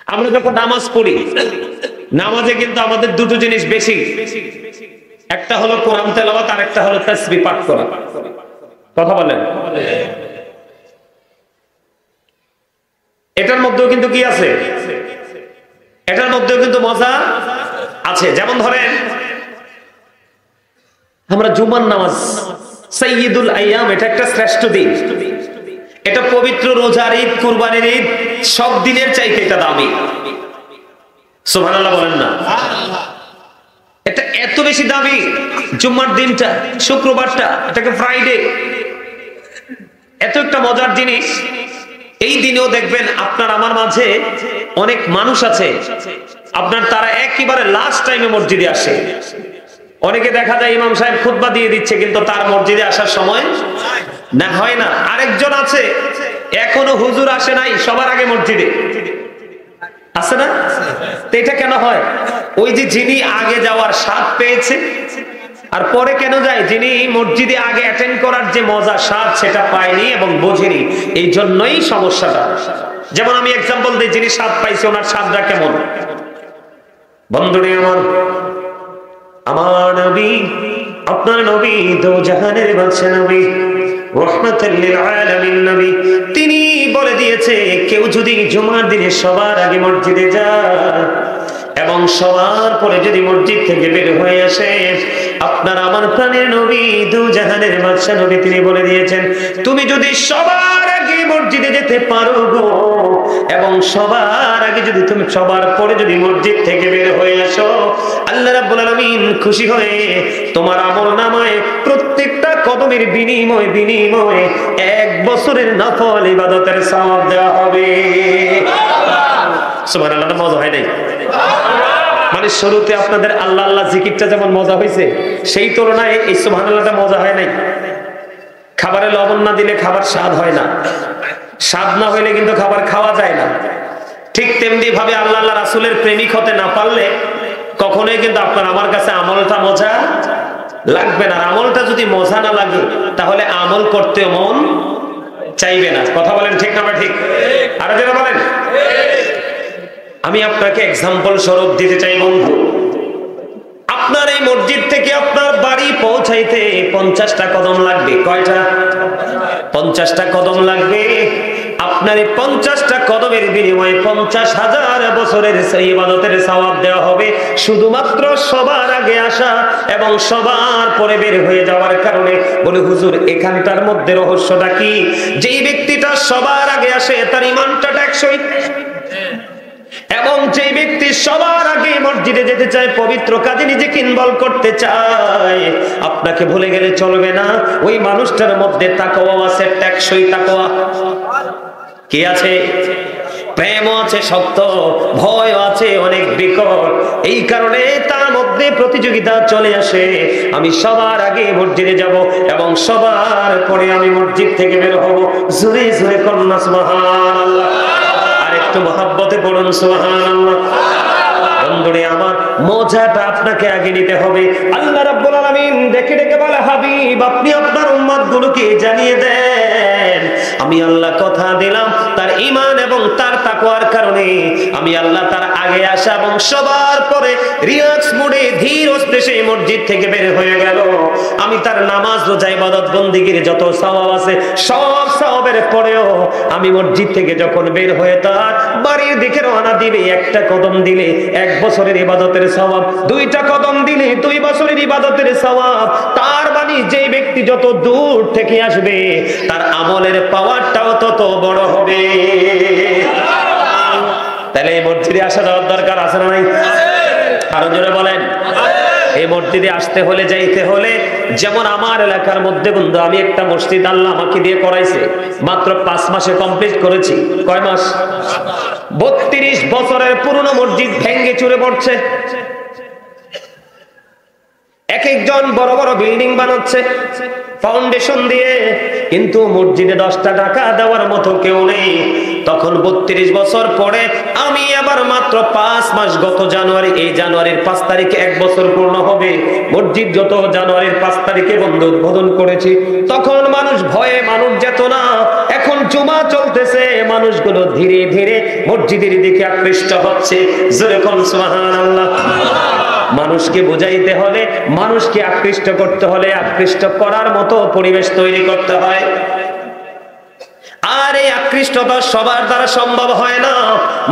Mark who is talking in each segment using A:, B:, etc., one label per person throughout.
A: আমরা যখন নামাজ পড়ি, নামাজে কিন্তু আমাদের দুটো জিনিস বেশি, একটা হলো কোরআন তেলাওয়াত আর একটা হলো তাসবিহ পাঠ করা। কথা বলেন, এটার মধ্যেও কিন্তু কি আছে? এটার মধ্যেও কিন্তু মজা আছে। যেমন ধরেন আমরা জুমার নামাজ, সাইয়্যিদুল আইয়াম, এটা একটা শ্রেষ্ঠ দিন, এটা পবিত্র রোজার ঈদ, কুরবানির ঈদ, সব দিনের চাইতে এটা দামি। সুবহানাল্লাহ বলেন না? এটা এত বেশি দামি, জুম্মার দিনটা, শুক্রবারটা, এটাকে ফ্রাইডে, এত একটা মজার জিনিস। এই দিনেও দেখবেন আপনার আমার মাঝে অনেক মানুষ আছে, আপনার তারা একেবারে লাস্ট টাইমে মসজিদে আসে। অনেকে দেখা যায় ইমাম সাহেব খুতবা দিয়ে দিচ্ছে, কিন্তু তার মসজিদে আসার সময় না হয় না। আরেকজন আছে এখনো হুজুর আসে নাই, সবার আগে মসজিদে আছে না? তো এটা কেন হয়? ওই যে যিনি আগে যাওয়ার স্বাদ পেয়েছে, আর পরে কেন যায়? যিনি মসজিদে আগে অ্যাটেন্ড করার যে মজা, স্বাদ, সেটা পায়নি এবং বোঝেনি, এই জন্যই সমস্যাটা। যেমন আমি এক্সাম্পল দিই, যিনি স্বাদ পাইছে ওনার স্বাদটা কেমন। বন্ধুরে আমার নবী, আপনার নবী, দো জাহানের বাদশা নবী, রাহমাতুল লিল আলামিন নবী, তিনি বলে দিয়েছে কেউ যদি জুমার দিনে সবার আগে মসজিদে যায় এবং সবার পরে যদি মসজিদ থেকে বের হয়ে আসে, আপনার আমার প্রাণের নবী, দু জাহানের বাদশা নবী, তিনি বলে দিয়েছেন তুমি যদি সবার আগে মসজিদে যেতে পারো গো, এবং সবার আগে যদি তুমি সবার পরে যদি মসজিদ থেকে বের হয়ে আসো, আল্লাহ রাব্বুল আলামিন খুশি হয়ে তোমার আমলনামায় প্রত্যেকটা কদমের বিনিময়ে 1 বছরের নফল ইবাদতের সওয়াব দেওয়া হবে। সুবহানাল্লাহ, মজা হয় নাই? মানে শুরুতে আপনাদের আল্লাহ আল্লাহ জিকিরটা যেমন মজা হয়েছে, সেই তুলনায় এই সুবহানাল্লাহটা মজা হয় নাই। খাবারে লবণ না দিলে খাবার স্বাদ হয় না, স্বাদ না হইলে কিন্তু খাবার খাওয়া যায় না। ঠিক তেমনি ভাবে আল্লাহ আল্লাহ রাসূলের প্রেমিক হতে না পারলে কখনোই কিন্তু আপনার আমার কাছে আমলটা মজা লাগবে না। আমলটা যদি মজা না লাগে, তাহলে আমল করতে মন চাইবে না। কথা বলেন ঠিক না? ঠিক। আর যারা বলেন, আমি আপনাকে এক্সাম্পল স্বরূপ দিতে চাই বন্ধু। আপনার এই মসজিদ থেকে আপনার বাড়ি পৌঁছাইতে 50টা কদম লাগবে। কয়টা? 50টা কদম লাগবে। আপনার এই 50টা কদমের বিনিময়ে 50,000 বছরের ইবাদতের সওয়াব দেওয়া হবে, শুধুমাত্র সবার আগে আসা এবং সবার পরে বের হয়ে যাওয়ার কারণে। বলে হুজুর, এখানটার মধ্যে রহস্যটা কি? যেই ব্যক্তিটা সবার আগে আসে তার ঈমানটা টেকসই, এবং যে ব্যক্তি সবার আগে মসজিদে যেতে চায়, পবিত্র কাজে নিজেকে ইনভলভ করতে চায়, আপনাকে ভুলে গেলে চলবে না, ওই মানুষটার মধ্যে তাকওয়া আছে, টেকসই তাকওয়া। কি আছে? প্রেম আছে শক্ত, ভয় আছে অনেক বিকট। এই কারণে তার মধ্যে প্রতিযোগিতা চলে আসে, আমি সবার আগে মসজিদে যাব এবং সবার পরে আমি মসজিদ থেকে বের হব। জোরে জোরে কন্যা সুবহানাল্লাহ, আর একটু মহব্বতে পড়ুন সুবহানাল্লাহ। বন্ধুরে আমার, মজাটা আপনাকে আগে নিতে হবে। আল্লাহ রাব্বুল আলামিন ডেকে ডেকে বলে, হাবিব আপনি আপনার উম্মতগুলোকে জানিয়ে দেন, আমি আল্লাহ কথা দিলাম তার ঈমান এবং তার তাকওয়ার কারণে আমি আল্লাহ তার আগে আসা এবং সবার পরে রিল্যাক্স মোডে ধীর স্থিরে মসজিদ থেকে বের হয়ে গেল, আমি তার নামাজ, রোজা, ইবাদত, বন্দেগীর যত সওয়াব আছে সব সওয়াবের পরেও আমি মসজিদ থেকে যখন বের হয়ে তার বাড়ির দিকে রওনা দিবে, একটা কদম দিলে 1 বছরের ইবাদতের সওয়াব, 2টা কদম দিলে 2 বছরের ইবাদতের সওয়াব। তার মানে যে ব্যক্তি যত দূর থেকে আসবে তার আমলের পাওয়ারটাও তত বড় হবে। তাহলে এই মসজিদে আসা যাওয়ার দরকার আছে না নাই? আরো জোরে বলেন। এই মসজিদে আসতে হলে, যাইতে হলে, যেমন আমার এলাকার মধ্যে বন্ধু, আমি একটা মসজিদ আল্লাহ আমাকে দিয়ে করাইছে, মাত্র 5 মাসে কমপ্লিট করেছি। কয় মাস? 32 বছরের পুরনো মসজিদ ভেঙে চুরে পড়ছে। এক একজন বড় বড় বিল্ডিং বানাচ্ছে ফাউন্ডেশন দিয়ে, কিন্তু মসজিদে 10টা টাকা দেওয়ার মতো কেউ নেই। তখন 32 বছর পরে আমি আবার মাত্র 5 মাস, গত জানুয়ারি, এই জানুয়ারির 5 তারিখে 1 বছর পূর্ণ হবে। মসজিদ যত জানুয়ারির 5 তারিখে বন্ধ উদ্বোধন করেছি, তখন মানুষ ভয়ে মানুষ যেত না। এখন জুমা চলতেছে, মানুষগুলো ধীরে ধীরে মসজিদের দিকে আকৃষ্ট হচ্ছে। জোরে কোন সুবহানাল্লাহ। মানুষকে বুঝাইতে হলে, মানুষকে আকৃষ্ট করতে হলে আকৃষ্ট করার মতো পরিবেশ তৈরি করতে হয়। আর এই আকৃষ্টতা সবার দ্বারা সম্ভব হয় না।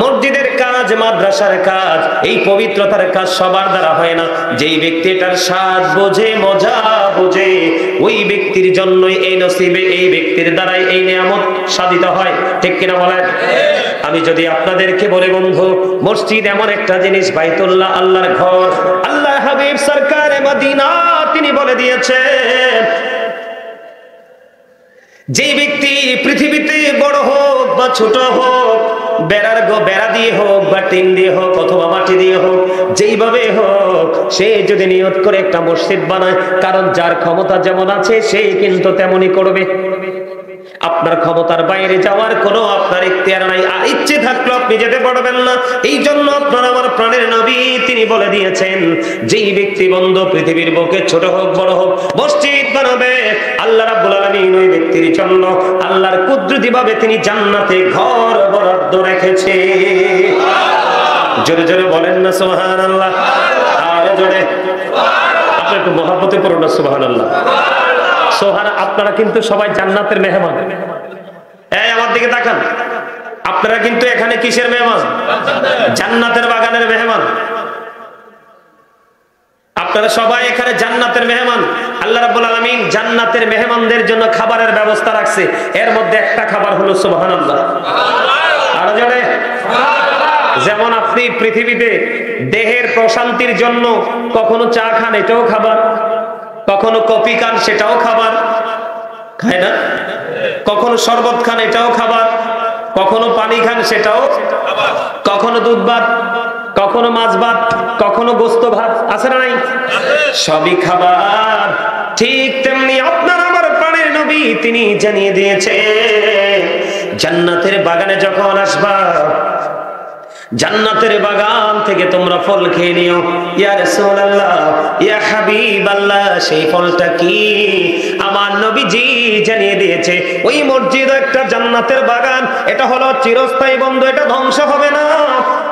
A: মসজিদের কাজ, মাদ্রাসার কাজ, এই পবিত্রতার কাজ সবার দ্বারা হয় না। যেই ব্যক্তি এটার স্বাদ বোঝে, মজা বোঝে, ওই ব্যক্তির জন্যই এই নসিবে, এই ব্যক্তির দ্বারাই এই নিয়ামত সাধিত হয়। ঠিক কিনা বলেন? আমি যদি আপনাদেরকে বলি বন্ধু, মসজিদ এমন একটা জিনিস, বাইতুল্লাহ আল্লাহর ঘর। আল্লাহ হাবিব সরকারে মদিনা তিনি বলে দিয়েছেন, যে ব্যক্তি পৃথিবীতে বড় হোক বা ছোট হোক, বেড়া দিয়ে হোক বা টিন দিয়ে হোক অথবা মাটি দিয়ে হোক, যেইভাবে হোক, সে যদি নিয়ত করে একটা মসজিদ বানায়, কারণ যার ক্ষমতা যেমন আছে সেই কিন্তু তেমনই করবে। আপনার ক্ষমতার বাইরে যাওয়ার কোনো আপনার ইখতিয়ার নাই, আর ইচ্ছে থাকলেও আপনি যেতে পারবেন না। এই জন্য আপনার আমার প্রাণের নবী তিনি বলে দিয়েছেন, যেই ব্যক্তি বন্ধু পৃথিবীর বুকে ছোট হোক বড় হোক মসজিদ বানাবে, আল্লাহ রাব্বুল আলামিন ওই ব্যক্তির জন্য আল্লাহর কুদরতি ভাবে তিনি জান্নাতে ঘর বরাদ্দ রেখেছে। জোরে জোরে বলেন না সুবহানাল্লাহ। আর জোরে আপনি একটু মহব্বতে পড়ুন না সুবহানাল্লাহ। আপনারা কিন্তু সবাই জান্নাতের মেহমান। এই আমার দিকে তাকান, আপনারা কিন্তু এখানে কিসের মেহমান? জান্নাতের বাগানের মেহমান। আপনারা সবাই এখানে জান্নাতের মেহমান। আল্লাহ রাব্বুল আলামিন জান্নাতের মেহমানদের জন্য খাবারের ব্যবস্থা রাখছে। এর মধ্যে একটা খাবার হলো সুবহানাল্লাহ। আর জোরে যেমন আপনি পৃথিবীতে দেহের প্রশান্তির জন্য কখনো চা খান, এটাও খাবার। কখনো কফি খান, সেটাও খাবার, খায় না? কখনো শরবত খান, এটাও খাবার। কখনো পানি খান, সেটাও খাবার। কখনো দুধ ভাত, কখনো মাছ ভাত, কখনো গোস্ত ভাত, আছে না নাই? সবই খাবার। ঠিক তেমনি আপনার আমার প্রাণের নবী তিনি জানিয়ে দিয়েছে, জান্নাতের বাগানে যখন আসবা, জান্নাতের বাগান থেকে তোমরা ফল খেয়ে নিও। ইয়া রাসূলুল্লাহ, ইয়া হাবিবাল্লাহ, সেই ফলটা কি? আমার নবীজি জানিয়ে দিয়েছে, ওই মসজিদ একটা জান্নাতের বাগান। এটা হলো চিরস্থায়ী বন্ধু, এটা ধ্বংস হবে না।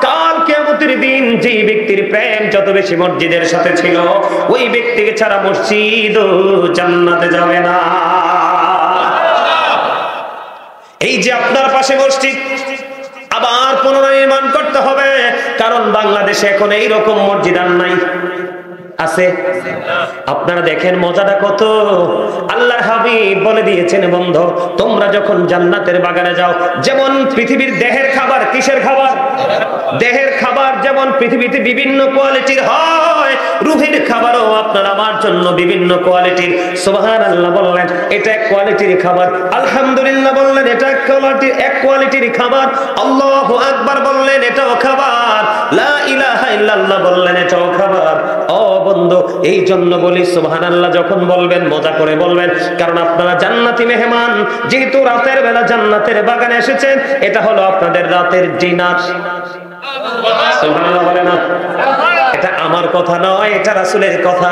A: কাল কিয়ামতের দিন যেই ব্যক্তির প্রেম যত বেশি মসজিদের সাথে ছিল, ওই ব্যক্তিকে ছাড়া মসজিদ জান্নাতে যাবে না। এই যে আপনার পাশে মসজিদ, আবার পুনর্নির্মাণ করতে হবে, কারণ বাংলাদেশে এখন এইরকম মসজিদ আর নাই। আছে? আপনারা দেখেন মজাটা কত। আল্লাহর হাবিব বলে দিয়েছেন, বন্ধু তোমরা যখন জান্নাতের বাগানে যাও, যেমন পৃথিবীর দেহের খাবার, কিসের খাবার? দেহের খাবার যেমন পৃথিবীতে বিভিন্ন কোয়ালিটির হয়, রূহের খাবারও আপনার আমার জন্য বিভিন্ন কোয়ালিটির। সুবহানাল্লাহ বললেন, এটা এক কোয়ালিটির খাবার। আলহামদুলিল্লাহ বললেন, এটা এক কোয়ালিটির খাবার। আল্লাহু আকবার বললেন, এটাও খাবার। লা ইলাহা ইল্লাল্লাহ বললেন, এটাও খাবার। ও বন্ধু, এই জন্য বলি সুবহানাল্লাহ যখন বলবেন মজা করে বলবেন, কারণ আপনারা জান্নাতি মেহমান। যেহেতু রাতের বেলা জান্নাতের বাগানে এসেছেন, এটা হলো আপনাদের রাতের ডিনার। সুবহানাল্লাহ বলে না? এটা আমার কথা নয়, এটা রাসূলের কথা,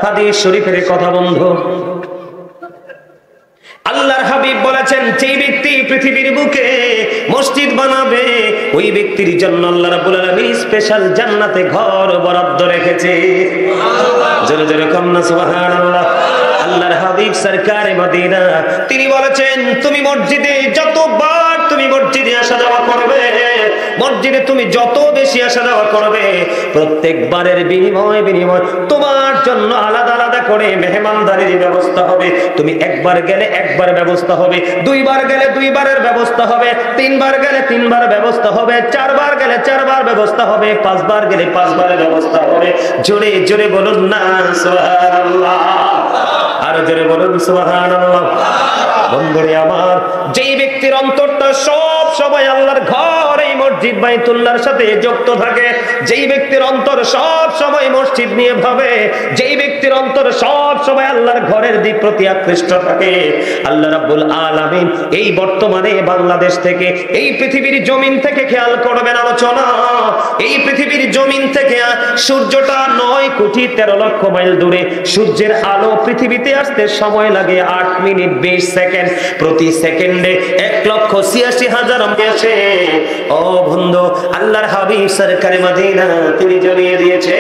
A: হাদিস শরীফের কথা বন্ধু। আল্লাহর হাবিব বলেছেন, যে ব্যক্তি পৃথিবীর বুকে মসজিদ বানাবে, ওই ব্যক্তির জন্য আল্লাহ রাব্বুল আলামিন স্পেশাল জান্নাতে ঘর বরাদ্দ রেখেছে। জোরে জোরে কন্না সুবহানাল্লাহ। আল্লাহর হাবিব সরকারে মদিনা তিনি বলেছেন, তুমি মসজিদে যতবার তুমি মসজিদে আসা যাওয়া করবে, মসজিদে তুমি যত বেশি আসা যাওয়া করবে, প্রত্যেকবারের বিনিময় তোমার জন্য আলাদা আলাদা করে মেহমানদারির ব্যবস্থা হবে। তুমি একবার গেলে একবার ব্যবস্থা হবে, দুইবার গেলে দুইবারের ব্যবস্থা হবে, তিনবার গেলে তিনবার ব্যবস্থা হবে, চারবার গেলে চারবার ব্যবস্থা হবে, পাঁচবার গেলে পাঁচবারের ব্যবস্থা হবে। জোরে জোরে বলুন না সুবহানাল্লাহ। আর জোরে বলুন সুবহানাল্লাহ। বন্ধুরে আমার, যেই ব্যক্তির অন্তরটা সব সময় আল্লাহর ঘর এই মসজিদ বাইতুল্লাহর সাথে যুক্ত থাকে, যেই ব্যক্তির অন্তর সব সময় মসজিদ নিয়ে ভাবে, যেই ব্যক্তির অন্তর সব সময় আল্লাহর ঘরের দিক প্রতি আকৃষ্ট থাকে, আল্লাহ রাব্বুল আলামিন এই বর্তমানে বাংলাদেশ থেকে, এই পৃথিবীর জমিন থেকে খেয়াল করবেন আলোচনা, এই পৃথিবীর জমিন থেকে সূর্যটা 9,13,00,000 মাইল দূরে। সূর্যের আলো পৃথিবীতে আসতে সময় লাগে 8 মিনিট 20 সেকেন্ড। প্রতি সেকেন্ডে 1,86,000 আসে। ও বন্ধু, আল্লাহর হাবিব সরকারে মদিনা তিনি জানিয়ে দিয়েছে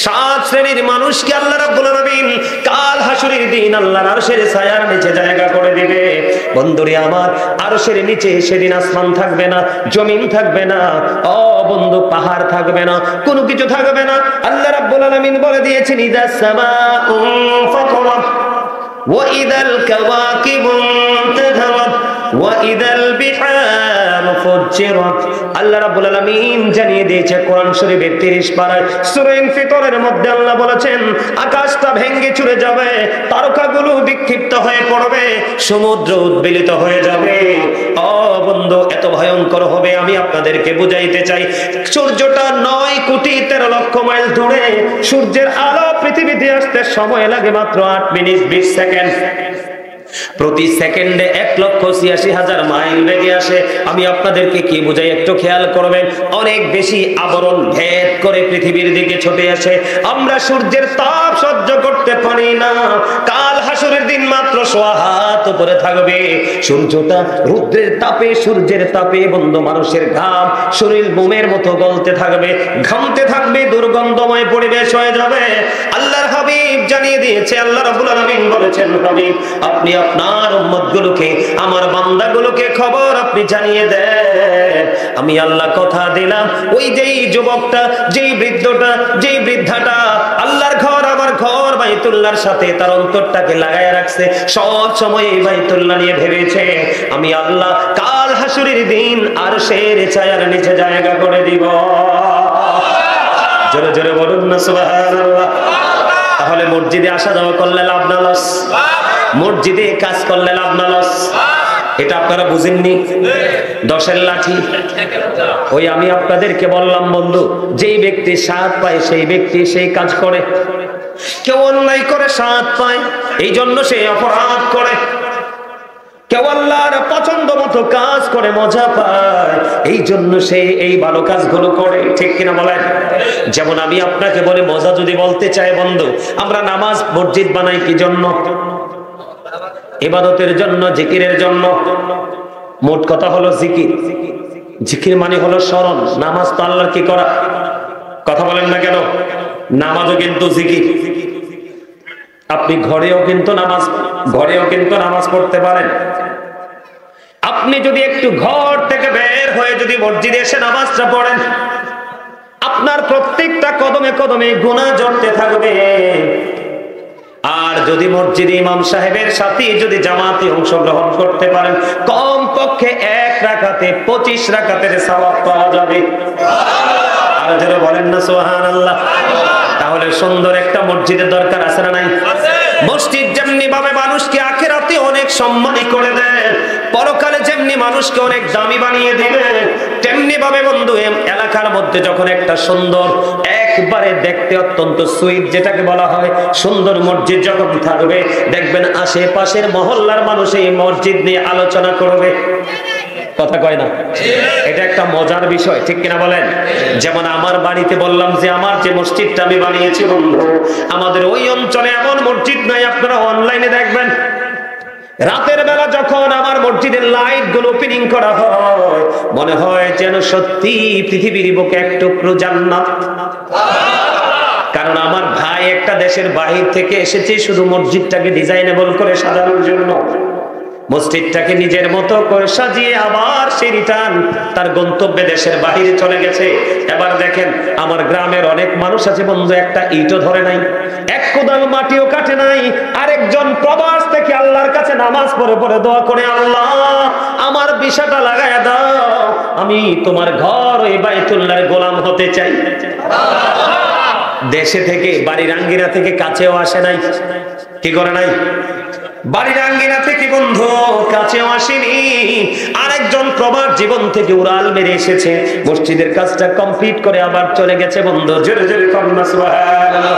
A: 7 শ্রেণীর মানুষকে আল্লাহ রাব্বুল আলামিন কাল হাসরের দিন আল্লাহর আরশের ছায়ার নিচে জায়গা করে দিবে। বন্ধুরে আমার, আরশের নিচে সেদিন আসমান থাকবে না, জমিন থাকবে না, ও বন্ধু পাহাড় থাকবে না, কোনো কিছু থাকবে না। আল্লাহ রাব্বুল আলামিন বলে দিয়েছেন ইদা সামাউ ফাতারাত ওয়া ইদাল কাওয়াকিবু ইনতাসারাত ওয়া ইদাল বিহারু ফুজ্জিরাত। আল্লাহ রাব্বুল আলামিন জানিয়ে দিয়েছে কোরআন শরীফের 30 পারায় সূরা ইনফিতরের মধ্যে আল্লাহ বলেছেন আকাশটা ভেঙে চুরে যাবে, তারকাগুলো বিক্ষিপ্ত হয়ে পড়বে, সমুদ্র উদ্বেলিত হয়ে যাবে। ও বন্ধু, এত ভয়ঙ্কর হবে আমি আপনাদেরকে বুঝাইতে চাই। সূর্যটা 9,13,00,000 মাইল দূরে। সূর্যের আলো পৃথিবীতে আসতে সময় লাগে মাত্র 8 মিনিট 20 সেকেন্ড। প্রতি সেকেন্ডে 1,86,000 মাইল বেগে আসে। আমি আপনাদেরকে কি বুঝাই একটু খেয়াল করবেন। অনেক বেশি আবরণ ভেদ করে পৃথিবীর দিকে ছুটে আসে। আমরা সূর্যের তাপ সহ্য করতে পারি না। কাল হাসরের দিন মাত্র 1.5 হাত উপরে থাকবে। সূর্যটা রৌদ্রের তাপে, সূর্যের তাপে বন্ধু মানুষের ঘাম শরীর বোমের মতো গলতে থাকবে, ঘামতে থাকবে, দুর্গন্ধময় পরিবেশ হয়ে যাবে। আল্লাহর হাবিব জানিয়ে দিয়েছে, আল্লাহ রাব্বুল আলামিন বলেছেন হাবিব আপনি আপনার উম্মতগুলোকে, আমার বান্দাগুলোকে খবর আপনি জানিয়ে দেন। আমি আল্লাহ কথা দিলাম, ওই যেই যুবকটা, যেই বৃদ্ধটা, যেই বৃদ্ধাটা আল্লাহর ঘর আমার ঘর বাইতুল্লাহর সাথে তার অন্তরটাকে লাগায় রাখছে, সব সময় এই বাইতুল্লাহ নিয়ে ভেবেছে, আমি আল্লাহ কাল হাসরের দিন আরশের ছায়ার নিচে জায়গা করে দিব। জোরে জোরে বলুন না সুবহানাল্লাহ। তাহলে মসজিদে আসা যাওয়া করলে লাভ না লস? মসজিদে কাজ করলে লাভ না লস? এটা আপনারা বুঝেননি? 10-এর লাঠি। ওই আমি আপনাদেরকে বললাম বন্ধু, যেই ব্যক্তি স্বাদ পায় সেই ব্যক্তি সেই কাজ করে। কেউ অন্যায় করে স্বাদ পায়, এই জন্য সে অপরাধ করে। কেউ আল্লাহর পছন্দ মতো কাজ করে মজা পায়, এই জন্য সে এই ভালো কাজগুলো করে। ঠিক কিনা বলেন? যেমন আমি আপনাকে বলে মজা যদি বলতে চাই বন্ধু, আমরা নামাজ মসজিদ বানাই কি জন্য? ইবাদতের জন্য, জিকিরের জন্য। মোট কথা হলো জিকির। জিকির মানে হলো স্মরণ। নামাজ তো আল্লাহর কি করা? কথা বলেন না কেন? নামাজও কিন্তু জিকির। আপনি ঘরেও কিন্তু নামাজ পড়তে পারেন। আপনি যদি একটু ঘর থেকে বের হয়ে যদি মসজিদে এসে নামাজটা পড়েন, আপনার প্রত্যেকটা কদমে কদমে গুনাহ জড়তে থাকবে। আর যদি মসজিদে ইমাম সাহেবের সাথে যদি জামাতে অংশগ্রহণ করতে পারেন, কম পক্ষে 1 রাকাতে 25 রাকাতের সওয়াব পাওয়া যাবে। আর যারা বলেন না সুবহানাল্লাহ। তাহলে সুন্দর একটা মসজিদের দরকার আছে না নাই? মসজিদ যেমনি ভাবে মানুষকে আখিরাতে অনেক সম্মানী করে দেয়, পরকালে যেমনি মানুষকে অনেক দামি বানিয়ে দিবে, তেমনি ভাবে বন্ধু এলাকার মধ্যে যখন একটা সুন্দর, একবারে দেখতে অত্যন্ত সুইট যেটাকে বলা হয় সুন্দর মসজিদ যখন থাকবে, দেখবেন আশেপাশের মহল্লার মানুষ এই মসজিদ নিয়ে আলোচনা করবে। কথা কয় না? এটা একটা মজার বিষয়, ঠিক কিনা বলেন? যেমন আমার বাড়িতে বললাম যে আমার যে মসজিদটা আমি বানিয়েছি বন্ধু, আমাদের ওই অঞ্চলে এমন মসজিদ নাই, আপনারা অনলাইনে দেখবেন রাতের বেলা যখন আমার মসজিদের লাইট গুলো ওপেনিং করা হয়, মনে হয় যেন সত্যি পৃথিবীর বুকে এক টুকরো জান্নাত। কারণ আমার ভাই একটা দেশের বাহির থেকে এসেছে শুধু মসজিদটাকে ডিজাইনেবল করে সাজানোর জন্য। মসজিদটাকে নিজের মতো করে সাজিয়ে আবার সে রিটার্ন তার গন্তব্যে দেশের বাহিরে চলে গেছে। এবার দেখেন আমার গ্রামের অনেক মানুষ আছে বন্ধু, একটা ইটও ধরে নাই, এক কোদাল মাটিও কাটে নাই। আরেকজন প্রবাস থেকে আল্লাহর কাছে নামাজ পড়ে পড়ে দোয়া করে, আল্লাহ আমার বিষয়টা লাগায়া দাও, আমি তোমার ঘর ওই বাইতুল্লাহর গোলাম হতে চাই। দেশে থেকে বাড়ির আঙ্গিনা থেকে কাছেও আসে নাই, কি করে নাই? বাড়ির আঙ্গিনা থেকে বন্ধু কাছেও আসেনি। আরেকজন প্রবাস জীবন থেকে উড়াল মেরে এসেছে, মসজিদের কাজটা কমপ্লিট করে আবার চলে গেছে বন্ধু। জোরে জোরে সুবহানাল্লাহ।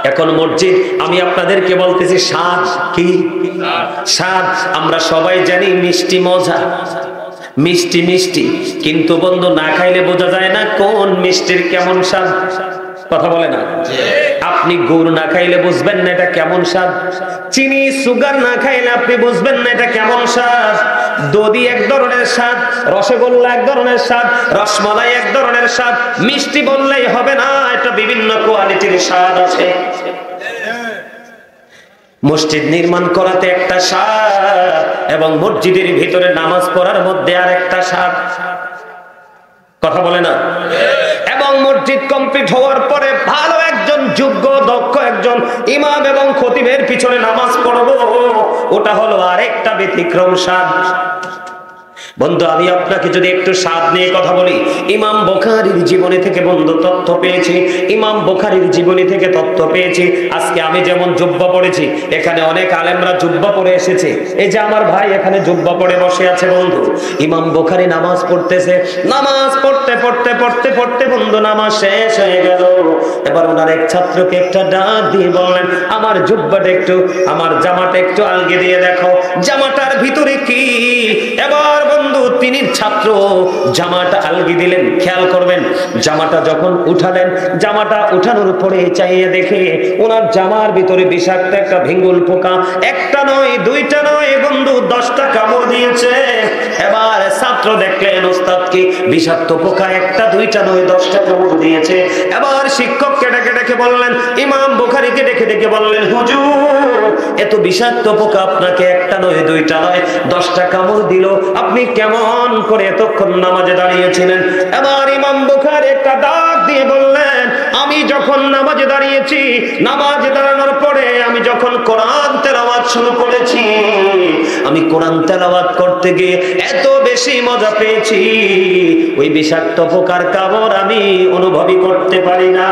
A: এখন মসজিদ আমি আপনাদেরকে বলতেছি স্বাদ কি? স্বাদ আমরা সবাই জানি মিষ্টি মজা। মিষ্টি মিষ্টি, কিন্তু বন্ধু না খাইলে বোঝা যায় না কোন মিষ্টির কেমন স্বাদ। কথা বলে না? আপনি গুড় না খাইলে বুঝবেন না এটা কেমন স্বাদ, চিনি সুগার না খাইলে আপনি বুঝবেন না এটা কেমন স্বাদ। দধি এক ধরনের স্বাদ, রসগোল্লা এক ধরনের স্বাদ, রসমালাই এক ধরনের স্বাদ। মিষ্টি বললেই হবে না, এটা বিভিন্ন কোয়ালিটির স্বাদ আছে। মসজিদ নির্মাণ করাতে একটা স্বাদ, এবং মসজিদের ভিতরে নামাজ পড়ার মধ্যে আর একটা স্বাদ। কথা বলে না? এবং মসজিদ কমপ্লিট হওয়ার পরে ভালো একজন যোগ্য দক্ষ একজন ইমাম এবং খতিবের পিছনে নামাজ পড়বো, ওটা হলো আরেকটা ব্যতিক্রম স্বাদ। বন্ধু আমি আপনাকে যদি একটু স্বাদ নিয়ে কথা বলি, ইমাম বুখারীর জীবনী থেকে বন্ধু তথ্য পেয়েছি, ইমাম বুখারীর জীবনী থেকে তথ্য পেয়েছি। আজকে আমি যেমন জুব্বা পড়েছি, এখানে অনেক আলেমরা জুব্বা পরে এসেছে। এই যে আমার ভাই এখানে জুব্বা পরে বসে আছে বন্ধু, ইমাম বুখারী নামাজ পড়তেছে। নামাজ পড়তে পড়তে পড়তে পড়তে বন্ধু নামাজ শেষ হয়ে গেল। এবার ওনার এক ছাত্রকে একটা ডাক দিয়ে বললেন, আমার জুব্বাটা একটু, আমার জামাটা একটু আলগে দিয়ে দেখো, জামাটার ভিতরে কি। এবার বন্ধু তিনি ছাত্র জামাটা আলগি দিলেন। খেয়াল করবেন, জামাটা যখন উঠালেন, জামাটা উঠানোর পরে চাইয়ে দেখে ওনার জামার ভিতরে বিষাক্ত একটা ভিঙ্গুল পোকা, একটা নয় দুইটা নয় বন্ধু 10টা কামড় দিয়েছে। এবার ছাত্র দেখলেন ওস্তাদ কি বিষাক্ত পোকা একটা দুইটা নয় 10টা কামড় দিয়েছে। এবার শিক্ষককে ডেকে ডেকে বললেন, ইমাম বুখারীকে ডেকে ডেকে বললেন, হুজুর এত বিষাক্ত পোকা আপনাকে একটা নয় দুইটা নয় 10টা কামড় দিল, আপনি কেমন করে এতক্ষণ নামাজে দাঁড়িয়েছিলেন? এবার ইমাম বুখারী একটা ডাক দিয়ে বললেন, আমি যখন নামাজে দাঁড়িয়েছি, নামাজে দাঁড়ানোর পরে আমি যখন কোরআন তেলাওয়াত শুরু করেছি, আমি কোরআন তেলাওয়াত করতে গিয়ে এত বেশি মজা পেয়েছি, ওই বিষাক্ত পোকার কামড় আমি অনুভবই করতে পারি না।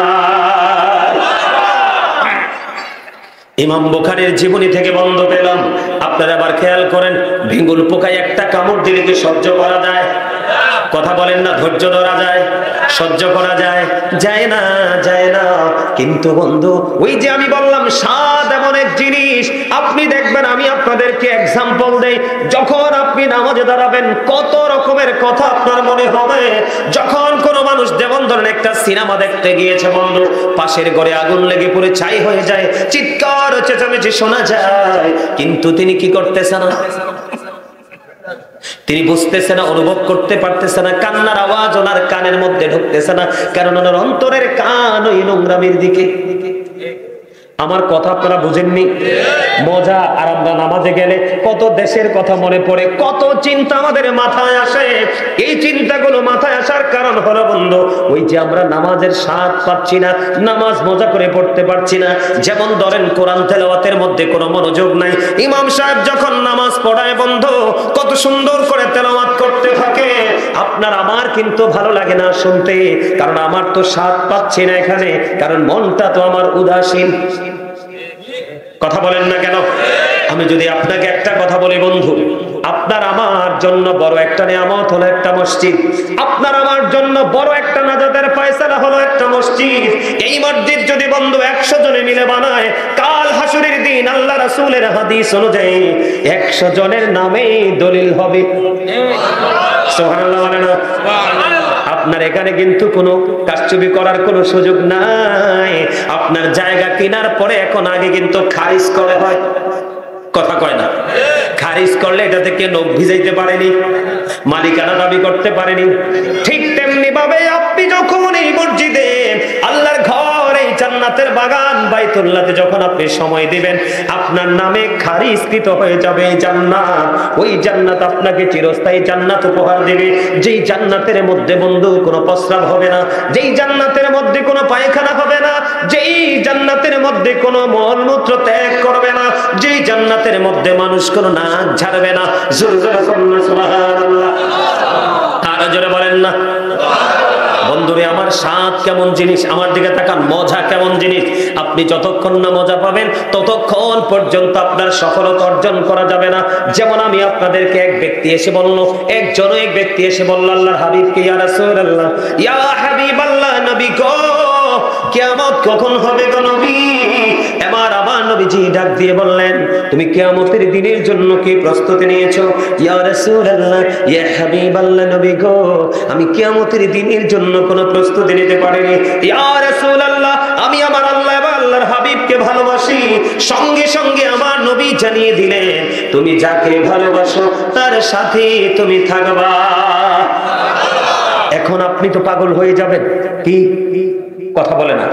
A: ইমাম বুখারীর জীবনী থেকে বন্ধ পেলাম। আপনারা আবার খেয়াল করেন, ভিঙ্গুল পোকায় একটা কামড় দিলে কি সহ্য করা যায়? কথা বলেন না, ধৈর্য ধরা যায়? সহ্য করা যায়? যায় না, যায় না। কিন্তু বন্ধু ওই যে আমি বললাম স্বাদ এমন এক জিনিস, আপনি দেখবেন, আমি আপনাদেরকে এক্সাম্পল দেই, যখন আপনি নামাজে দাঁড়াবেন কত রকমের কথা আপনার মনে হবে। যখন কোনো মানুষ, যেমন ধরেন একটা সিনেমা দেখতে গিয়েছে বন্ধু, পাশের ঘরে আগুন লেগে পড়ে ছাই হয়ে যায়, চিৎকার চেঁচামেচি শোনা যায়, কিন্তু তিনি কি করতেছে না, তিনি বুঝতেছে না, অনুভব করতে পারতেছে না, কান্নার আওয়াজ ওনার কানের মধ্যে ঢুকতেছে না, কারণ ওনার অন্তরের কান ওই নোংরামির দিকে। আমার কথা আপনারা বুঝেননি? মজা। আর আমরা নামাজে গেলে কত দেশের কথা মনে পড়ে, কত চিন্তা আমাদের মাথায় আসে। এই চিন্তাগুলো মাথায় আসার কারণ হলো বন্ধু, ওই যে আমরা নামাজের স্বাদ পাচ্ছি না, নামাজ মজা করে পড়তে পারছি না। যেমন ধরেন কোরআন তেলাওয়াতের মধ্যে কোনো মনোযোগ নাই। ইমাম সাহেব যখন নামাজ পড়ায় বন্ধু, কত সুন্দর করে তেলাওয়াত করতে থাকে, আপনার আমার কিন্তু ভালো লাগে না শুনতে, কারণ আমার তো স্বাদ পাচ্ছি না এখানে, কারণ মনটা তো আমার উদাসীন। কথা বলেন না কেন? আমি যদি আপনাকে একটা কথা বলি বন্ধু, আপনার আমার জন্য বড় একটা নিয়ামত হলো একটা মসজিদ, আপনার আমার জন্য বড় একটা নাজাতের ফয়সালা হলো একটা মসজিদ। এই মসজিদ যদি বন্ধু 100 জনে মিলে বানায়, কাল হাসরের দিন আল্লাহ রাসূলের হাদিস অনুযায়ী 100 জনের নামে দলিল হবে। সুবহানাল্লাহ বলেন না? আপনার এখানে কিন্তু কোনো কারচুপি করার কোনো সুযোগ নাই। আপনার জায়গা কেনার পরে এখন আগে কিন্তু খারিজ করে হয়, কথা কয় না? খারিজ করলে এটা থেকে নখ ভিজাইতে পারেনি, মালিকানা দাবি করতে পারেনি। ঠিক তেমনি ভাবে আপনি যখন এই মসজিদে আল্লাহর ঘর, এই জান্নাতের বাগান বাইতুল্লাহতে যখন আপনি সময় দিবেন, আপনার নামে খারিজকৃত হয়ে যাবে এই জান্নাত। ওই জান্নাত আপনাকে চিরস্থায়ী জান্নাত উপহার দেবে, যেই জান্নাতের মধ্যে বন্ধু কোনো প্রস্রাব হবে না, যেই জান্নাতের মধ্যে কোনো পায়খানা হবে না, যেই জান্নাতের মধ্যে কোনো মলমূত্র ত্যাগ করবে না, যেই জান্নাতের মধ্যে মানুষ কোনো নাক ঝাড়বে না। জোরে জোরে সুবহানাল্লাহ। আর জোরে বলেন না? বন্ধুরে আমার স্বাদ কেমন জিনিস, আমার দিকে তাকান, মজা কেমন জিনিস। আপনি যতক্ষণ না মজা পাবেন ততক্ষণ পর্যন্ত আপনার সফলতা অর্জন করা যাবে না। যেমন আমি আপনাদেরকে এক ব্যক্তি এসে বলল, এক ব্যক্তি এসে বলল আল্লাহর হাবিবকে, ইয়া রাসূলুল্লাহ, ইয়া হাবিবাল্লাহ, নবী গো, কিয়ামত কখন হবে গো নবী? এবার আবার নবীজি ডাক দিয়ে বললেন, তুমি কিয়ামতের দিনের জন্য কি প্রস্তুতি নিয়েছো? ইয়া রাসূলুল্লাহ, ইয়া হাবিবাল্লাহ, নবী গো, আমি কিয়ামতের দিনের জন্য কোনো প্রস্তুতি নিতে পারিনি। ইয়া রাসূলুল্লাহ, আমি আমার আল্লাহ এবং আল্লাহর হাবিবকে ভালোবাসি। সঙ্গে সঙ্গে আমার নবী জানিয়ে দিলেন, তুমি যাকে ভালোবাসো তার সাথে তুমি থাকবা। এখন আপনি তো পাগল হয়ে যাবেন, কি কথা বলে না?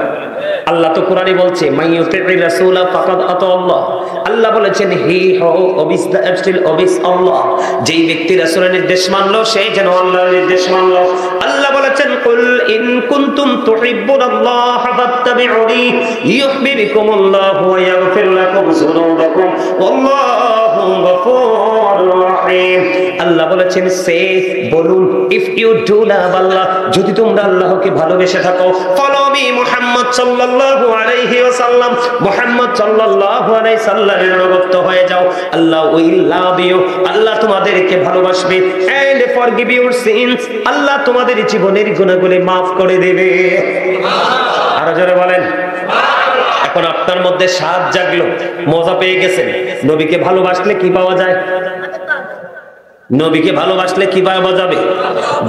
A: আল্লাহ তো কোরআনে বলছে, মাইয়ুতির রাসূলা ফাকাদ আতাআল্লাহ। আল্লাহ বলেছেন, হি হু ওবিস দা অ্যাবস্টিল ওবিস আল্লাহ। যেই ব্যক্তি রাসূলের নির্দেশ মানলো সে যেন আল্লাহর নির্দেশ মানলো। আল্লাহ বলেছেন, কুল ইন কুনতুম তুহিব্বুনাল্লাহ ফাত্তাবিউনি ইউহিব্বুকুমুল্লাহু ওয়া ইয়াগফির লাকুম যুনুবাকুম ওয়াল্লাহু গফুরুর রহিম। আল্লাহ বলেছেন, সে বলুন, ইফ ইউ ডু লাভ আল্লাহ, যদি তোমরা আল্লাহকে ভালোবেসে থাকো, ফলো মি মুহাম্মদ সাল্লাল্লাহু আলাইহি ওয়াসাল্লাম, মুহাম্মদ সাল্লাল্লাহু আলাইহি সাল্লামের অনুগত হয়ে যাও, আল্লাহ উইল লাভ ইউ, আল্লাহ তোমাদেরকে ভালোবাসবে, এন্ড ফরগিভ ইউর সিনস, আল্লাহ তোমাদের জীবনের গুনাহগুলো maaf করে দেবে। সুবহানাল্লাহ। আরো জোরে বলেন সুবহানাল্লাহ। এখন আপনার মধ্যে স্বাদ জাগলো, মজা পেয়ে গেছেন। নবীকে ভালোবাসলে কি পাওয়া যায়? নবীকে ভালোবাসলে কি পাওয়া যাবে?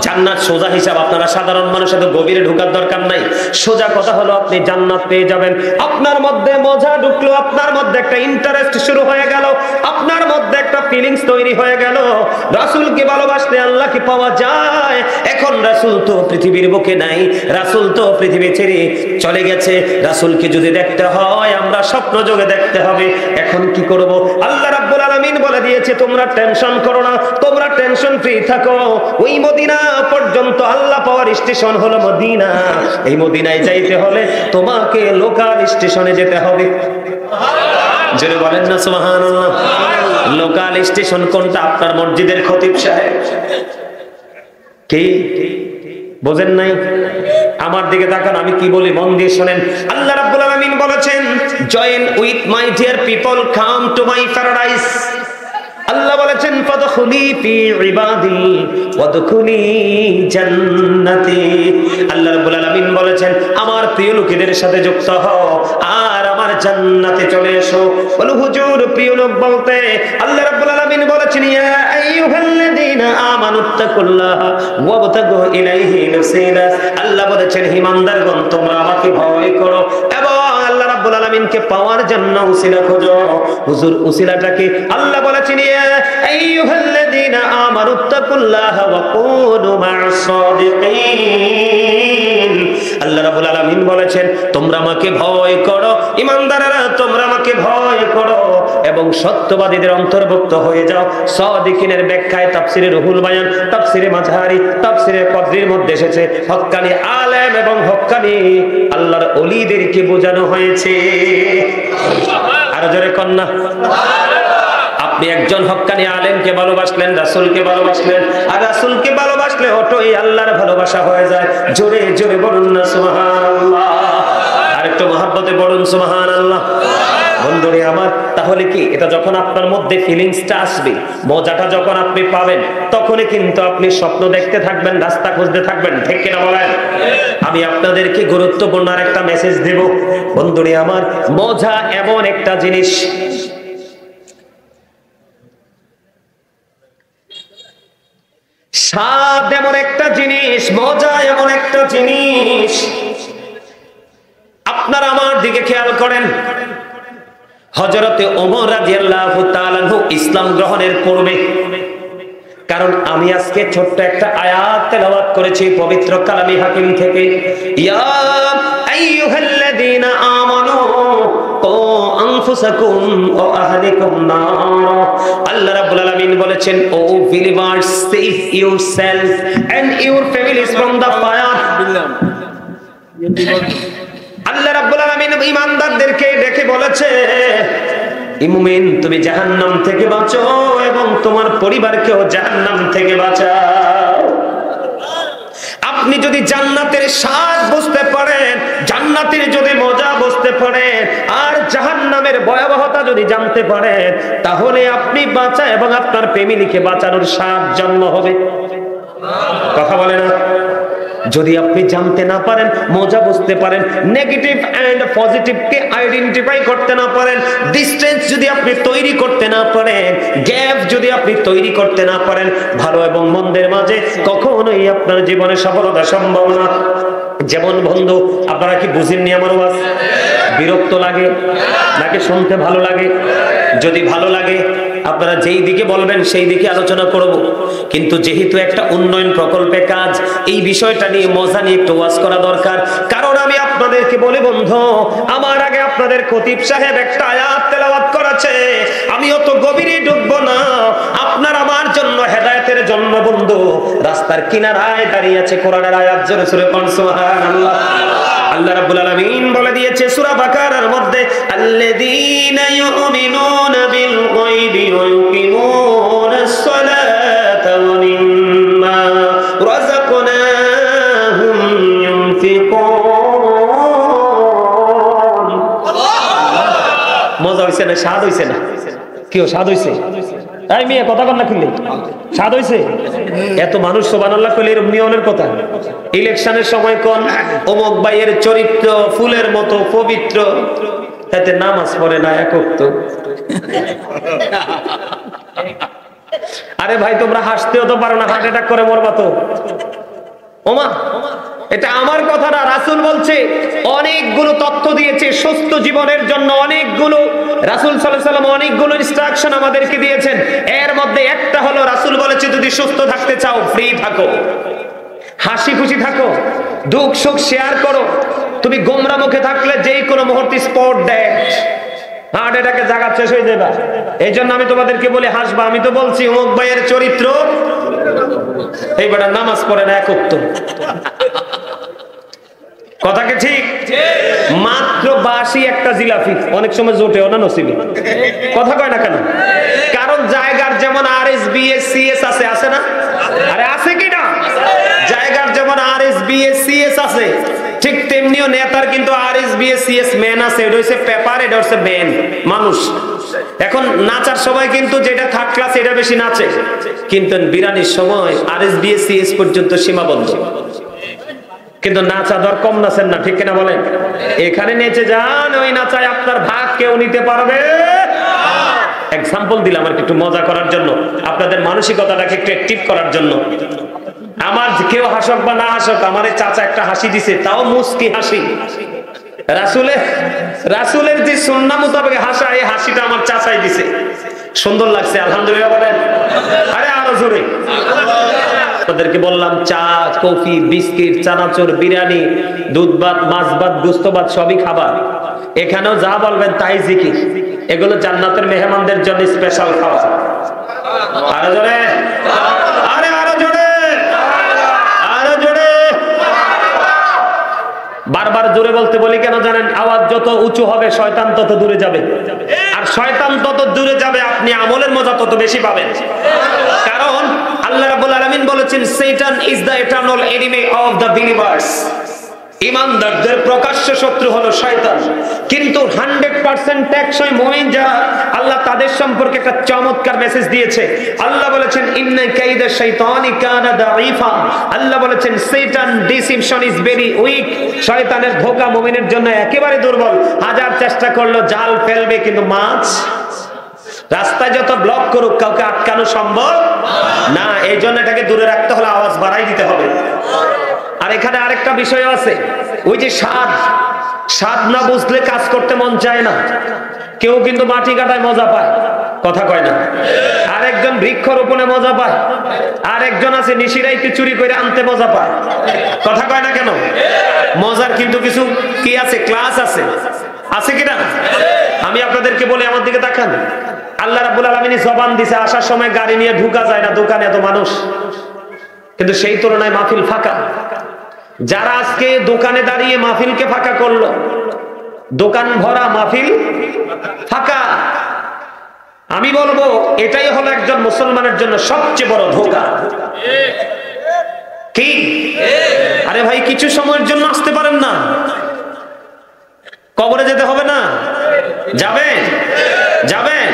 A: জান্নাত। সোজা হিসাব, আপনারা সাধারণ মানুষ এত গভীরে ঢোকার দরকার নাই। সোজা কথা হলো, আপনি জান্নাত পেয়ে যাবেন। আপনার মধ্যে মজা ঢুকলো, আপনার মধ্যে একটা ইন্টারেস্ট শুরু হয়ে গেল, আপনার মধ্যে একটা ফিলিংস তৈরি হয়ে গেল। রাসূলকে ভালোবাসলে আল্লাহকে পাওয়া যায়। এখন রাসূল তো পৃথিবীর বুকে নাই, রাসূল তো পৃথিবী ছেড়ে চলে গেছে। রাসূলকে যদি দেখতে হয় আমরা স্বপ্ন যোগে দেখতে হবে। এখন কি করব? আল্লাহ রাব্বুল আলামিন বলে দিয়েছে, তোমরা টেনশন করো না, তোমরা টেনশন ফ্রি থাকো। ওই মদিনা পর্যন্ত আল্লাহ পাওয়ার স্টেশন হলো মদিনা। এই মদিনায় যাইতে হলে তোমাকে লোকাল স্টেশনে যেতে হবে। সুবহানাল্লাহ। জোরে বলেন না সুবহানাল্লাহ। লোকাল স্টেশন কোনটা? আপনার মসজিদের খতিব সাহেব। কি বোঝেন নাই? আমার দিকে তাকান, আমি কি বলি মন দিয়ে শুনেন। আল্লাহ রাব্বুল আলামিন বলেছেন, join with my dear people, come to my paradise. আল্লাহ বলেছেন, ফাদখুলি ফি ইবাদি ওয়াদখুলি জান্নাতি। আল্লাহ রাব্বুল আলামিন বলেছেন, আমার প্রিয় লোকেদের সাথে যুক্ত হও আর আমার জান্নাতে চলে এসো। বলো হুজুর, প্রিয় লোক বলতে আল্লাহ রাব্বুল আলামিন বলেছেন, ইয়া আইয়ুহাল্লাযীনা আমানুত্তাকুল্লাহা ওয়াবতাগু ইলাইহি ওয়াসিলা। আল্লাহ বলেছেন, হে ইমানদারগণ, তোমরা আমাকে ভয় করো এবং আল্লাহ রাব্বুল আলামিনকে পাওয়ার জন্য উসিলা খোঁজো। হুজুর, উসিলাটাকে আল্লাহ বলেছেন, ইয়া আইয়ুহাল্লাযীনা আমানুত্তাকুল্লাহা ওয়া কুনু মা'আস সাদিকিন। আল্লাহ রাব্বুল আলামিন বলেছেন, তোমরা আমাকে ভয় করো, ইমানদাররা তোমরা আমাকে ভয় করো এবং সত্যবাদীদের অন্তর্ভুক্ত হয়ে যাও। সাদিকিনের ব্যাখ্যায় তাফসিরে রুহুল বায়ান, তাফসিরে মাযহারি, তাফসিরে কদরির মধ্যে এসেছে হক্কানি আলেম এবং হক্কানি আল্লাহর ওলিদেরকে বোঝানো হয়েছে। আর জোরে কন্যা আপনি একজন হক্কানি আলেমকে ভালোবাসলেন, রাসূলকে ভালোবাসলেন, আর রাসূলকে ভালোবাসলে ওটাই আল্লাহর ভালোবাসা হয়ে যায়। জোরে জোরে বলুন না সুবহানাল্লাহ। আর একটু মহব্বতে বলুন সুবহানাল্লাহ। বন্ধুরে আমার, তাহলে কি এটা যখন আপনার মধ্যে ফিলিংসটা আসবে, মজাটা যখন আপনি পাবেন, তখনই কিন্তু আপনি স্বপ্ন দেখতে থাকবেন, রাস্তা খুঁজতে থাকবেন। ঠিক কিনা বলেন? আমি আপনাদেরকে গুরুত্বপূর্ণ একটা মেসেজ দেব। বন্ধুরে আমার, মজা এমন একটা জিনিস, স্বাদ এমন একটা জিনিস, মজা এমন একটা জিনিস। আপনারা আমার দিকে খেয়াল করেন, হযরতে ওমর রাদিয়াল্লাহু তাআলা আনহু ইসলাম গ্রহণের পূর্বে, কারণ আমি আজকে ছোট্ট একটা আয়াত তেলাওয়াত করেছি পবিত্র কালামে হাকিম থেকে, ইয়া আইয়ুহাল্লাযীনা আমানু কু আনফুসাকুম ওয়া আহলিকুম নার। আল্লাহ রাব্বুল আলামিন বলেছেন, O believers, save yourself and your families from the fire. আল্লাহ রাব্বুল আলামিন ঈমানদারদেরকে ডেকে বলেছে, মুমিন, তুমি জাহান্নাম থেকে বাঁচো এবং তোমার পরিবারকেও জাহান্নাম থেকে বাঁচাও। আপনি যদি জান্নাতের স্বাদ বুঝতে পারেন, জান্নাতের যদি মজা বুঝতে পারেন, আর জাহান্নামের ভয়াবহতা যদি জানতে পারেন, তাহলে আপনি বাঁচা এবং আপনার ফ্যামিলিকে বাঁচানোর স্বাদ জন্ম হবে। কথা বলে না? যদি আপনি জানতে না পারেন, মজা বুঝতে পারেন, নেগেটিভ এন্ড পজিটিভ কে আইডেন্টিফাই করতে না পারেন, ডিসটেন্স যদি আপনি তৈরি করতে না পারেন, গ্যাপ যদি আপনি তৈরি করতে না পারেন, ভালো এবং মন্দের মাঝে কখনোই আপনার জীবনে সফলতা সম্ভব না। যেমন বন্ধু, আপনারা কি বুঝেননি আমার ওয়াজ? বিরক্ত লাগে নাকি শুনতে ভালো লাগে? যদি ভালো লাগে আপনারা যেই দিকে বলবেন সেই দিকে আলোচনা করব, কিন্তু যেহেতু একটা উন্নয়ন প্রকল্পে কাজ, এই বিষয়টা নিয়ে মজা নিয়ে একটু ওয়াজ করা দরকার। কারণ আমি আপনাদেরকে বলি বন্ধু, আমার আগে আপনাদের খতিব সাহেব একটা আয়াত তেলাওয়াত করেছে, আমি অত গভীরে ঢুকবো না। আপনার আমার জন্য হেদায়েতের জন্য বন্ধু রাস্তার কিনারায় দাঁড়িয়ে আছে কোরআনের আয়াত, জোরে জোরে পড়ুন সুবহানাল্লাহ। আল্লাহ রাব্বুল আলামিন বলে দিয়েছে সূরা বাকারার মধ্যে, আল্লাযীনা ইউমিনুনা বিল গায়বি ওয়া ইউকিমুনাস সালাতা ওয়া মিম্মা রাযাকনাহুম ইউনফিকুন। মজা হইছে না? স্বাদ হইছে না? কিও স্বাদ হইছে? তাই মিয়া কথা কন না খুললে স্বাদ হইছে? এত মানুষ সুবহানাল্লাহ কইলে এরকম নিয়মের কথা। ইলেকশনের সময় কোন অমুক ভাইয়ের চরিত্র ফুলের মতো পবিত্র, এতে নামাজ পড়ে না এক ওয়াক্ত। আরে ভাই তোমরা হাসতেও তো পারো না, হার্ট অ্যাটাক করে মরবা তো। ওমা, এটা আমার কথা না, রাসূল বলছে। অনেকগুলো তথ্য দিয়েছে সুস্থ জীবনের জন্য, অনেকগুলো রাসূল সাল্লাল্লাহু আলাইহি ওয়াসাল্লাম অনেকগুলো ইনস্ট্রাকশন আমাদেরকে দিয়েছেন। এর মধ্যে একটা হলো রাসূল বলেছে যদি সুস্থ থাকতে চাও ফ্রি থাকো, হাসি খুশি থাকো, দুঃখ সুখ শেয়ার করো। তুমি গোমরা মুখে থাকলে যেই কোনো মুহূর্তে স্পট ডেথ, হার্ট অ্যাটাকে জায়গা শেষ হয়ে যাবে। এই জন্য আমি তোমাদেরকে বলি হাসবা। আমি তো বলছি অমুক ভাইয়ের চরিত্র, এই বেটা নামাজ পড়ে না এক ওয়াক্ত। কথা কি ঠিক? মাত্র 82 একটা জিলাপি অনেক সময় জোটেও না নসিবে। কথা কয় না কেন? কারণ জায়গার যেমন RSBS CS আছে, আছে না? আরে আছে কি না? জায়গার যেমন RSBS CS আছে, ঠিক তেমনিও নেতার কিন্তু RSBS CS ম্যান আছে। এটা হচ্ছে পেপার, এটা হচ্ছে ম্যান মানুষ। এখন নাচার সময় কিন্তু যেটা থার্ড ক্লাস এটা বেশি নাচে, কিন্তু বিরানির সময় RSBS CS পর্যন্ত সীমাবদ্ধ। কিন্তু নাচা দর কম নাচেন না, ঠিক কিনা বলেন? এখানে নেচে যান, ওই নাচায় আপনার ভাগ কেউ নিতে পারবে। এক্সাম্পল দিলাম আর একটু মজা করার জন্য, আপনাদের মানসিকতাটাকে একটু অ্যাক্টিভ করার জন্য। আমার কেউ হাসক বা না হাসক, আমার চাচা একটা হাসি দিছে, তাও মুস্কি হাসি। রাসূলের যে সুন্নাহ মোতাবেক হাসা, এই হাসিটা আমার চাচাই দিছে, সুন্দর লাগছে আলহামদুলিল্লাহ বলেন। আরে আরো জোরে। আপনাদেরকে বললাম চা, কফি, বিস্কিট, চানাচুর, বিরিয়ানি, দুধ ভাত, মাছ ভাত, গোশত ভাত সবই খাবার। এখানেও যা বলবেন তাই জিকির। এগুলো জান্নাতের মেহমানদের জন্য স্পেশাল খাবার। আরো জোরে, আরে আরো জোরে, আরো জোরে। বারবার জোরে বলতে বলি কেন জানেন? আওয়াজ যত উঁচু হবে শয়তান তত দূরে যাবে, আর শয়তান তত দূরে যাবে আপনি আমলের মজা তত বেশি পাবেন। কারণ আল্লাহ রাব্বুল আলামিন বলেছেন শয়তান is the eternal enemy of the believers. ইমানদারদের প্রকাশ্য শত্রু হলো শয়তান, কিন্তু 100% টেকসই মুমিন যারা, আল্লাহ তাদের সম্পর্কে একটা চমৎকার মেসেজ দিয়েছে। আল্লাহ বলেছেন ইন্না কাইদা শাইতানি কানা দাঈফা। আল্লাহ বলেছেন শয়তান ডিসিপশন ইজ ভেরি উইক। শয়তানের ধোঁকা মুমিনের জন্য একেবারে দুর্বল। হাজার চেষ্টা করলো জাল ফেলবে, কিন্তু মাছ রাস্তায় যত ব্লক করুক কাউকে আটকানো সম্ভব না। এই জন্য এটাকে দূরে রাখতে হলে আওয়াজ বাড়াই দিতে হবে। আর এখানে আরেকটা বিষয় আছে, ওই যে স্বাদ না বুঝলে কাজ করতে মন চায় না। কেউ কিন্তু মাটি কাটায় মজা পায়, কথা কয় না। আরেকজন বৃক্ষরোপণে মজা পায়, আরেকজন আছে নিশিরাইতে চুরি করে আনতে মজা পায়, কথা কয় না কেন? মজার কিন্তু কিছু কি আছে, ক্লাস আছে, আছে কিনা? আমি আপনাদেরকে বলি, আমার দিকে তাকান। আল্লাহ রাব্বুল আলামিন জবান দিছে, আসার সময় গাড়ি নিয়ে ঢুকা যায় না দোকানে, এত মানুষ, কিন্তু সেই তুলনায় মাহফিল ফাঁকা। যারা আজকে দোকানে দাঁড়িয়ে মাহফিলকে ফাঁকা করলো, দোকান ভরা মাহফিল ফাঁকা, আমি বলবো এটাই হলো একজন মুসলমানের জন্য সবচেয়ে বড় ধোঁকা। কি? আরে ভাই কিছু সময়ের জন্য আসতে পারেন না? কবরে যেতে হবে না? যাবেন? যাবেন?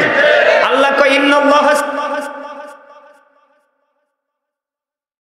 A: আল্লাহ কয় ইন্নাল্লাহ